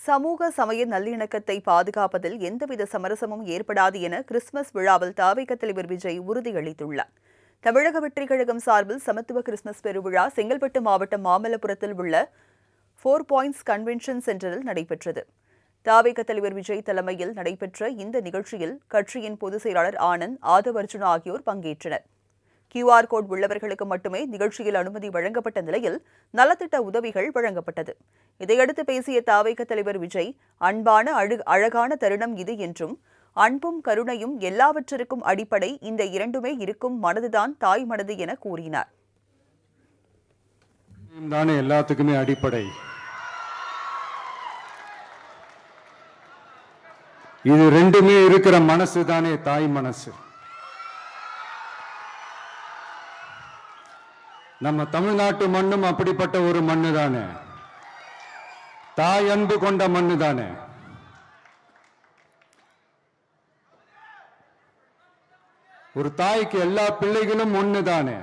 சமூக சமய நல்லிணக்கத்தை பாதுகாப்பதில் எந்தவித சமரசமும் ஏற்படாது என கிறிஸ்துமஸ் விழாவில் தவிக தலைவர் விஜய் உறுதியளித்துள்ளார். தமிழக வெற்றிக் கழகம் சார்பில் சமத்துவ கிறிஸ்துமஸ் பெருவிழா செங்கல்பட்டு மாவட்டம் மாமல்லபுரத்தில் உள்ள 4 பாயிண்ட்ஸ் கன்வென்ஷன் சென்டரில் நடைபெற்றது. தவிக தலைவர் விஜய் தலைமையில் நடைபெற்ற இந்த நிகழ்ச்சியில் கட்சியின் பொதுச் செயலாளர் ஆனந்த், ஆதவ் அர்ஜுனா ஆகியோர் பங்கேற்றனர். QR கோட் உள்ளவர்களுக்கு மட்டுமே நிகழ்ச்சியில் அனுமதி வழங்கப்பட்ட நிலையில் நலத்திட்ட உதவிகள் வழங்கப்பட்டது. இதையடுத்து பேசிய தவிக தலைவர் விஜய், அன்பான அழகான தருணம் இது என்றும், அன்பும் கருணையும் எல்லாவற்றிற்கும் அடிப்படை, இந்த இரண்டுமே இருக்கும் மனதுதான் தாய் மனது என கூறினார். எல்லாத்துக்குமே அடிப்படை. இது ரெண்டுமே இருக்கிற மனசு தானே தாய் மனசு. நம்ம தமிழ்நாட்டு மண்ணும் அப்படிப்பட்ட ஒரு மண்ணு தானே, தாய் அன்பு கொண்ட மண்ணு தானே. ஒரு தாய்க்கு எல்லா பிள்ளைகளும் ஒண்ணு தானே.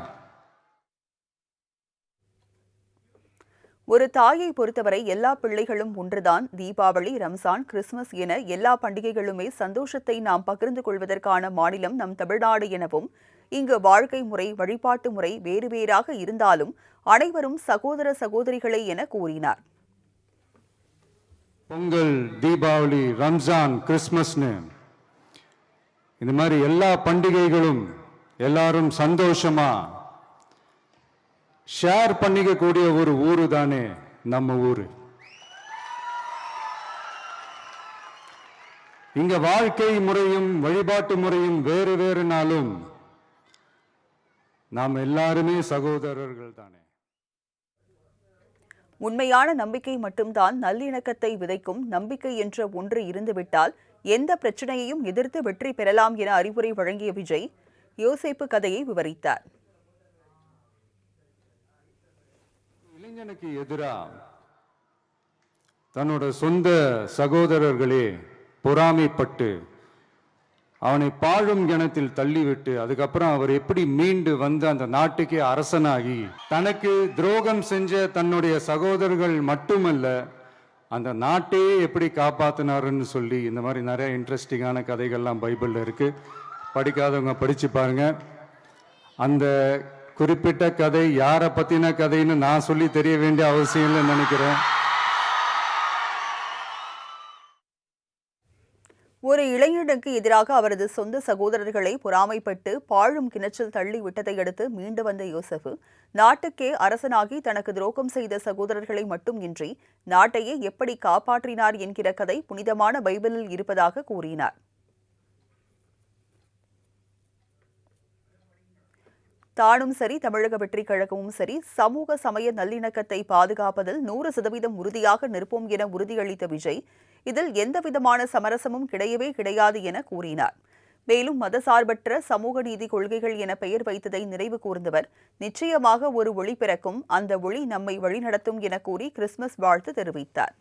ஒரு தாயை பொறுத்தவரை எல்லா பிள்ளைகளும் ஒன்றுதான். தீபாவளி, ரம்ஜான், கிறிஸ்துமஸ் என எல்லா பண்டிகைகளுமே சந்தோஷத்தை நாம் பகிர்ந்து கொள்வதற்கான மாநிலம் நம் தமிழ்நாடு எனவும், இங்கு வாழ்க்கை முறை, வழிபாட்டு முறை வேறு வேறாக இருந்தாலும் அனைவரும் சகோதர சகோதரிகளே என கூறினார். பொங்கல், தீபாவளி, ரம்ஜான், கிறிஸ்துமஸ்னு இந்த மாதிரி எல்லா பண்டிகைகளும் எல்லாரும் சந்தோஷமா ஷேர் பண்ணிக்க கூடிய ஒரு ஊரு தானே நம்ம ஊரு. இங்க வாழ்க்கை முறையும் வழிபாட்டு முறையும் வேறு வேறுனாலும் நாம் எல்லாருமே சகோதரர்கள் தானே. உண்மையான நம்பிக்கை மட்டும்தான் நல்லிணக்கத்தை விதைக்கும். நம்பிக்கை என்ற ஒன்று இருந்துவிட்டால் எந்த பிரச்சனையையும் எதிர்த்து வெற்றி பெறலாம் என அறிவுரை வழங்கிய விஜய் யோசேப்பு கதையை விவரித்தார். இளைஞனுக்கு எதிராக தன்னோட சொந்த சகோதரர்களே பொறாமைப்பட்டு அவனை பாழும் கிணத்தில் தள்ளிவிட்டு அதுக்கப்புறம் அவர் எப்படி மீண்டு வந்து அந்த நாட்டுக்கே அரசனாகி தனக்கு துரோகம் செஞ்ச தன்னுடைய சகோதரர்கள் மட்டுமல்ல அந்த நாட்டையே எப்படி காப்பாத்தினாருன்னு சொல்லி இந்த மாதிரி நிறைய இன்ட்ரெஸ்டிங்கான கதைகள்லாம் பைபிள்ல இருக்கு. படிக்காதவங்க படிச்சு பாருங்க. அந்த குறிப்பிட்ட கதை யாரை பத்தின கதைன்னு நான் சொல்லி தெரிய வேண்டிய அவசியம் இல்லைன்னு நினைக்கிறேன். ஒரு இளைஞனுக்கு எதிராக அவரது சொந்த சகோதரர்களை பொறாமைப்பட்டு பாழும் கிணற்றில் தள்ளி விட்டதை அடுத்து மீண்டு வந்த யோசேப்பு நாட்டுக்கே அரசனாகி தனக்கு துரோகம் செய்த சகோதரர்களை மட்டும் இன்றி நாட்டையே எப்படி காப்பாற்றினார் என்கிற கதை புனிதமான பைபிளில் இருப்பதாக கூறினார். தானும் சரி, தமிழக வெற்றிக் கழகமும் சரி, சமூக சமய நல்லிணக்கத்தை பாதுகாப்பதில் 100% உறுதியாக நிற்போம் என உறுதியளித்த விஜய், இதில் எந்தவிதமான சமரசமும் கிடையவே கிடையாது என கூறினார். மேலும் மதசார்பற்ற சமூக நீதி கொள்கைகள் என பெயர் வைத்ததை நிறைவு கூர்ந்தவர், நிச்சயமாக ஒரு ஒளி பிறக்கும், அந்த ஒளி நம்மை வழிநடத்தும் என கூறி கிறிஸ்துமஸ் வாழ்த்து தெரிவித்தார்.